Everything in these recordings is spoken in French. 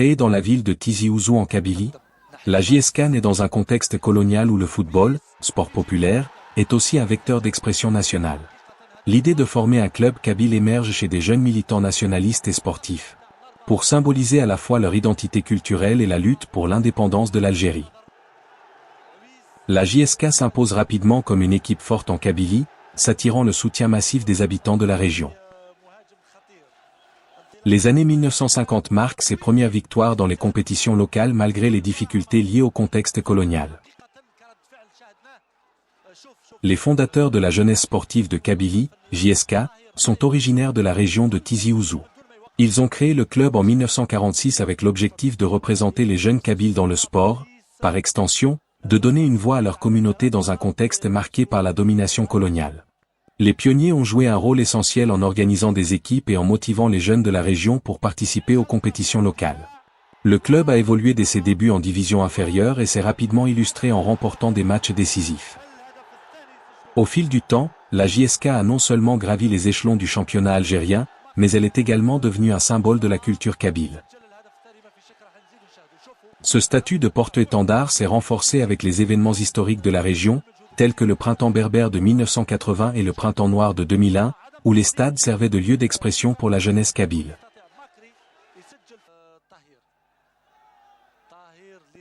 Créée dans la ville de Tizi Ouzou en Kabylie, la JSK naît dans un contexte colonial où le football, sport populaire, est aussi un vecteur d'expression nationale. L'idée de former un club kabyle émerge chez des jeunes militants nationalistes et sportifs, pour symboliser à la fois leur identité culturelle et la lutte pour l'indépendance de l'Algérie. La JSK s'impose rapidement comme une équipe forte en Kabylie, s'attirant le soutien massif des habitants de la région. Les années 1950 marquent ses premières victoires dans les compétitions locales malgré les difficultés liées au contexte colonial. Les fondateurs de la jeunesse sportive de Kabylie, JSK, sont originaires de la région de Tizi Ouzou. Ils ont créé le club en 1946 avec l'objectif de représenter les jeunes Kabyles dans le sport, par extension, de donner une voix à leur communauté dans un contexte marqué par la domination coloniale. Les pionniers ont joué un rôle essentiel en organisant des équipes et en motivant les jeunes de la région pour participer aux compétitions locales. Le club a évolué dès ses débuts en division inférieure et s'est rapidement illustré en remportant des matchs décisifs. Au fil du temps, la JSK a non seulement gravi les échelons du championnat algérien, mais elle est également devenue un symbole de la culture kabyle. Ce statut de porte-étendard s'est renforcé avec les événements historiques de la région, tels que le printemps berbère de 1980 et le printemps noir de 2001, où les stades servaient de lieu d'expression pour la jeunesse kabyle.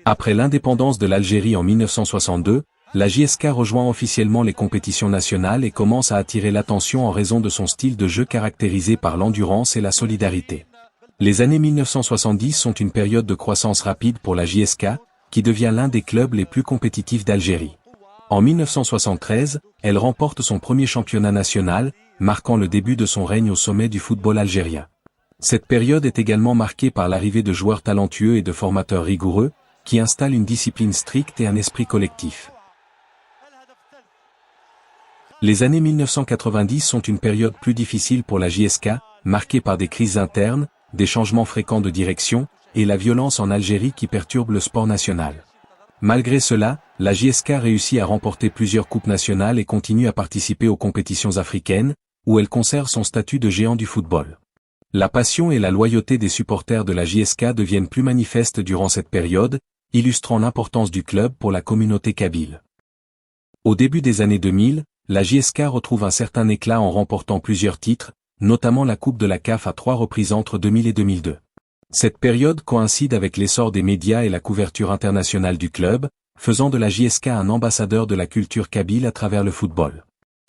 Après l'indépendance de l'Algérie en 1962, la JSK rejoint officiellement les compétitions nationales et commence à attirer l'attention en raison de son style de jeu caractérisé par l'endurance et la solidarité. Les années 1970 sont une période de croissance rapide pour la JSK, qui devient l'un des clubs les plus compétitifs d'Algérie. En 1973, elle remporte son premier championnat national, marquant le début de son règne au sommet du football algérien. Cette période est également marquée par l'arrivée de joueurs talentueux et de formateurs rigoureux, qui installent une discipline stricte et un esprit collectif. Les années 1990 sont une période plus difficile pour la JSK, marquée par des crises internes, des changements fréquents de direction, et la violence en Algérie qui perturbe le sport national. Malgré cela, la JSK réussit à remporter plusieurs coupes nationales et continue à participer aux compétitions africaines, où elle conserve son statut de géant du football. La passion et la loyauté des supporters de la JSK deviennent plus manifestes durant cette période, illustrant l'importance du club pour la communauté kabyle. Au début des années 2000, la JSK retrouve un certain éclat en remportant plusieurs titres, notamment la Coupe de la CAF à 3 reprises entre 2000 et 2002. Cette période coïncide avec l'essor des médias et la couverture internationale du club, faisant de la JSK un ambassadeur de la culture kabyle à travers le football.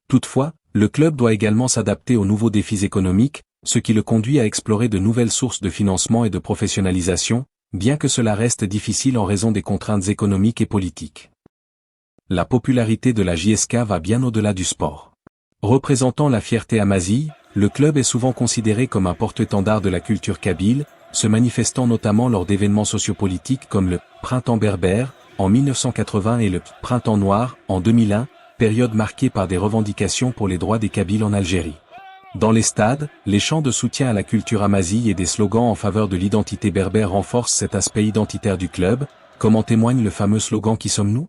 Toutefois, le club doit également s'adapter aux nouveaux défis économiques, ce qui le conduit à explorer de nouvelles sources de financement et de professionnalisation, bien que cela reste difficile en raison des contraintes économiques et politiques. La popularité de la JSK va bien au-delà du sport. Représentant la fierté amazighe, le club est souvent considéré comme un porte-étendard de la culture kabyle, se manifestant notamment lors d'événements sociopolitiques comme le « Printemps berbère » en 1980 et le « Printemps noir » en 2001, période marquée par des revendications pour les droits des Kabyles en Algérie. Dans les stades, les chants de soutien à la culture amazighe et des slogans en faveur de l'identité berbère renforcent cet aspect identitaire du club, comme en témoigne le fameux slogan « Qui sommes-nous ?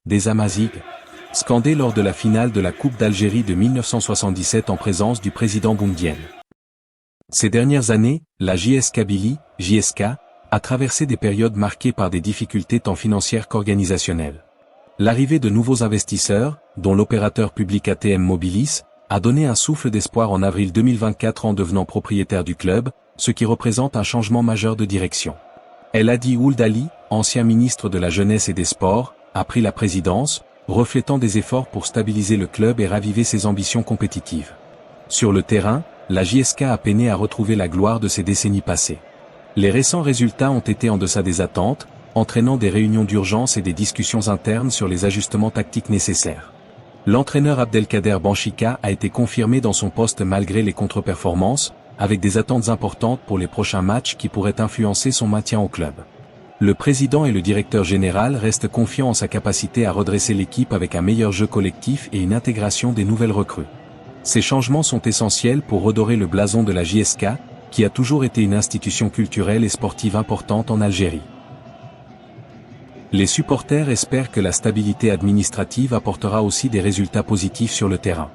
Des Amazighes » scandé lors de la finale de la Coupe d'Algérie de 1977 en présence du président Boumedienne. Ces dernières années, la JS Kabylie, JSK, a traversé des périodes marquées par des difficultés tant financières qu'organisationnelles. L'arrivée de nouveaux investisseurs, dont l'opérateur public ATM Mobilis, a donné un souffle d'espoir en avril 2024 en devenant propriétaire du club, ce qui représente un changement majeur de direction. El Hadi Ould Ali, ancien ministre de la Jeunesse et des Sports, a pris la présidence, reflétant des efforts pour stabiliser le club et raviver ses ambitions compétitives. Sur le terrain, la JSK a peiné à retrouver la gloire de ses décennies passées. Les récents résultats ont été en deçà des attentes, entraînant des réunions d'urgence et des discussions internes sur les ajustements tactiques nécessaires. L'entraîneur Abdelkader Benchika a été confirmé dans son poste malgré les contre-performances, avec des attentes importantes pour les prochains matchs qui pourraient influencer son maintien au club. Le président et le directeur général restent confiants en sa capacité à redresser l'équipe avec un meilleur jeu collectif et une intégration des nouvelles recrues. Ces changements sont essentiels pour redorer le blason de la JSK, qui a toujours été une institution culturelle et sportive importante en Algérie. Les supporters espèrent que la stabilité administrative apportera aussi des résultats positifs sur le terrain.